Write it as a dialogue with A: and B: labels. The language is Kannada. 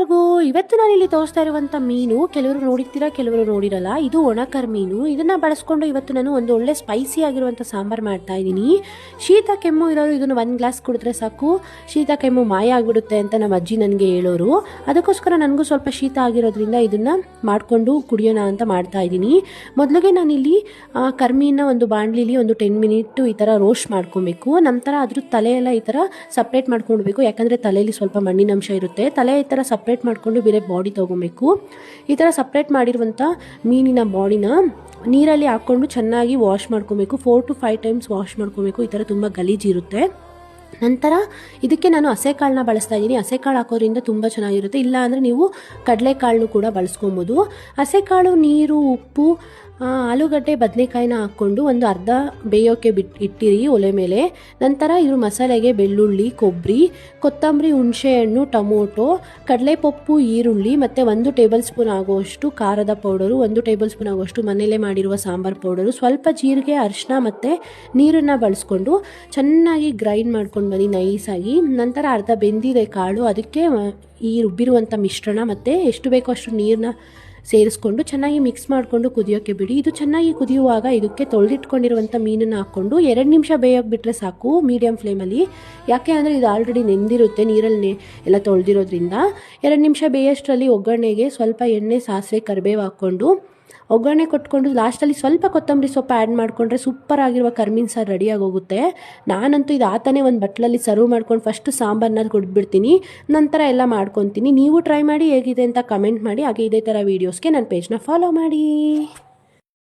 A: ಎಲ್ಲರಿಗೂ ಇವತ್ತು ನಾನು ಇಲ್ಲಿ ತೋರಿಸ್ತಾ ಇರುವಂಥ ಮೀನು ಕೆಲವರು ನೋಡಿರ್ತೀರಾ, ಕೆಲವರು ನೋಡಿರಲ್ಲ. ಇದು ಒಣಕರ್ ಮೀನು. ಇದನ್ನು ಬಳಸ್ಕೊಂಡು ಇವತ್ತು ನಾನು ಒಂದು ಒಳ್ಳೆ ಸ್ಪೈಸಿ ಆಗಿರುವಂಥ ಸಾಂಬಾರು ಮಾಡ್ತಾ ಇದ್ದೀನಿ. ಶೀತ ಕೆಮ್ಮು ಇರೋರು ಇದನ್ನು 1 ಗ್ಲಾಸ್ ಕುಡಿದ್ರೆ ಸಾಕು, ಶೀತ ಕೆಮ್ಮು ಮಾಯ ಆಗಿಬಿಡುತ್ತೆ ಅಂತ ನಮ್ಮ ಅಜ್ಜಿ ನನಗೆ ಹೇಳೋರು. ಅದಕ್ಕೋಸ್ಕರ ನನಗೂ ಸ್ವಲ್ಪ ಶೀತ ಆಗಿರೋದ್ರಿಂದ ಇದನ್ನು ಮಾಡಿಕೊಂಡು ಕುಡಿಯೋಣ ಅಂತ ಮಾಡ್ತಾ ಇದ್ದೀನಿ. ಮೊದಲಿಗೆ ನಾನಿಲ್ಲಿ ಕರ್ಮೀನ ಒಂದು ಬಾಣಲಿಲಿ ಒಂದು 10 ಮಿನಿಟ್ ಈ ಥರ ರೋಸ್ಟ್ ಮಾಡ್ಕೊಬೇಕು. ನಂತರ ಅದ್ರ ತಲೆ ಎಲ್ಲ ಈ ಥರ ಸಪ್ರೇಟ್ ಮಾಡ್ಕೊಳ್ಬೇಕು, ಯಾಕಂದರೆ ತಲೆಯಲ್ಲಿ ಸ್ವಲ್ಪ ಮಣ್ಣಿನಂಶ ಇರುತ್ತೆ. ತಲೆ ಈ ಥರ ಸಪ್ರೇಟ್ ಮಾಡಿಕೊಂಡು ಬೇರೆ ಬಾಡಿ ತೊಗೊಬೇಕು. ಈ ಥರ ಸಪ್ರೇಟ್ ಮಾಡಿರುವಂಥ ಮೀನಿನ ಬಾಡಿನ ನೀರಲ್ಲಿ ಹಾಕ್ಕೊಂಡು ಚೆನ್ನಾಗಿ ವಾಶ್ ಮಾಡ್ಕೊಬೇಕು. 4 to 5 ಟೈಮ್ಸ್ ವಾಶ್ ಮಾಡ್ಕೊಬೇಕು. ಈ ಥರ ತುಂಬ ಗಲೀಜಿರುತ್ತೆ. ನಂತರ ಇದಕ್ಕೆ ನಾನು ಹಸೆಕಾಳನ್ನ ಬಳಸ್ತಾ ಇದ್ದೀನಿ. ಹಸೆಕಾಳು ಹಾಕೋದ್ರಿಂದ ತುಂಬ ಚೆನ್ನಾಗಿರುತ್ತೆ. ಇಲ್ಲ ಅಂದರೆ ನೀವು ಕಡಲೆಕಾಳನ್ನು ಕೂಡ ಬಳಸ್ಕೊಬೋದು. ಹಸೆಕಾಳು, ನೀರು, ಉಪ್ಪು, ಆಲೂಗಡ್ಡೆ, ಬದನೆಕಾಯಿನ ಹಾಕ್ಕೊಂಡು ಒಂದು ಅರ್ಧ ಬೇಯೋಕ್ಕೆ ಇಟ್ಟಿರಿ ಒಲೆ ಮೇಲೆ. ನಂತರ ಇದ್ರ ಮಸಾಲೆಗೆ ಬೆಳ್ಳುಳ್ಳಿ, ಕೊಬ್ಬರಿ, ಕೊತ್ತಂಬರಿ, ಹುಣಸೆಹಣ್ಣು, ಟೊಮೊಟೊ, ಕಡಲೆಪಪ್ಪು, ಈರುಳ್ಳಿ ಮತ್ತು 1 ಟೇಬಲ್ ಸ್ಪೂನ್ ಆಗುವಷ್ಟು ಖಾರದ ಪೌಡರು, 1 ಟೇಬಲ್ ಸ್ಪೂನ್ ಆಗುವಷ್ಟು ಮನೆಯಲ್ಲೇ ಮಾಡಿರುವ ಸಾಂಬಾರು ಪೌಡರು, ಸ್ವಲ್ಪ ಜೀರಿಗೆ, ಅರಿಶಿನ ಮತ್ತು ನೀರನ್ನು ಬಳಸ್ಕೊಂಡು ಚೆನ್ನಾಗಿ ಗ್ರೈಂಡ್ ಮಾಡ್ಕೊಂಡು ಬನ್ನಿ ನೈಸಾಗಿ. ನಂತರ ಅರ್ಧ ಬೆಂದಿದೆ ಕಾಳು, ಅದಕ್ಕೆ ಈ ರುಬ್ಬಿರುವಂಥ ಮಿಶ್ರಣ ಮತ್ತು ಎಷ್ಟು ಬೇಕೋ ಅಷ್ಟು ನೀರನ್ನ ಸೇರಿಸ್ಕೊಂಡು ಚೆನ್ನಾಗಿ ಮಿಕ್ಸ್ ಮಾಡಿಕೊಂಡು ಕುದಿಯೋಕ್ಕೆ ಬಿಡಿ. ಇದು ಚೆನ್ನಾಗಿ ಕುದಿಯುವಾಗ ಇದಕ್ಕೆ ತೊಳೆದಿಟ್ಕೊಂಡಿರುವಂಥ ಮೀನನ್ನು ಹಾಕ್ಕೊಂಡು 2 ನಿಮಿಷ ಬೇಯೋಕ್ಕೆ ಬಿಟ್ಟರೆ ಸಾಕು ಮೀಡಿಯಮ್ ಫ್ಲೇಮಲ್ಲಿ. ಯಾಕೆ ಅಂದರೆ ಇದು ಆಲ್ರೆಡಿ ನೆಂದಿರುತ್ತೆ ನೀರಲ್ಲಿ ಎಲ್ಲ ತೊಳೆದಿರೋದ್ರಿಂದ. 2 ನಿಮಿಷ ಬೇಯೋಷ್ಟರಲ್ಲಿ ಒಗ್ಗರಣೆಗೆ ಸ್ವಲ್ಪ ಎಣ್ಣೆ, ಸಾಸಿವೆ, ಕರಿಬೇವು ಹಾಕ್ಕೊಂಡು ಒಗ್ಗರಣೆ ಕೊಟ್ಕೊಂಡು ಲಾಸ್ಟಲ್ಲಿ ಸ್ವಲ್ಪ ಕೊತ್ತಂಬರಿ ಸೊಪ್ಪು ಆ್ಯಡ್ ಮಾಡಿಕೊಂಡ್ರೆ ಸೂಪರ್ ಆಗಿರುವ ಕರ್ಮೀನ್ ಸಾರು ರೆಡಿಯಾಗಿ ಹೋಗುತ್ತೆ. ನಾನಂತೂ ಇದು ಆತನೇ ಒಂದು ಬಟ್ಲಲ್ಲಿ ಸರ್ವ್ ಮಾಡ್ಕೊಂಡು ಫಸ್ಟ್ ಸಾಂಬಾರನ್ನ ಕುಡಿದ್ಬಿಡ್ತೀನಿ, ನಂತರ ಎಲ್ಲ ಮಾಡ್ಕೊತೀನಿ. ನೀವು ಟ್ರೈ ಮಾಡಿ ಹೇಗಿದೆ ಅಂತ ಕಮೆಂಟ್ ಮಾಡಿ. ಹಾಗೆ ಇದೇ ಥರ ವೀಡಿಯೋಸ್ಗೆ ನನ್ನ ಪೇಜ್ನ ಫಾಲೋ ಮಾಡಿ.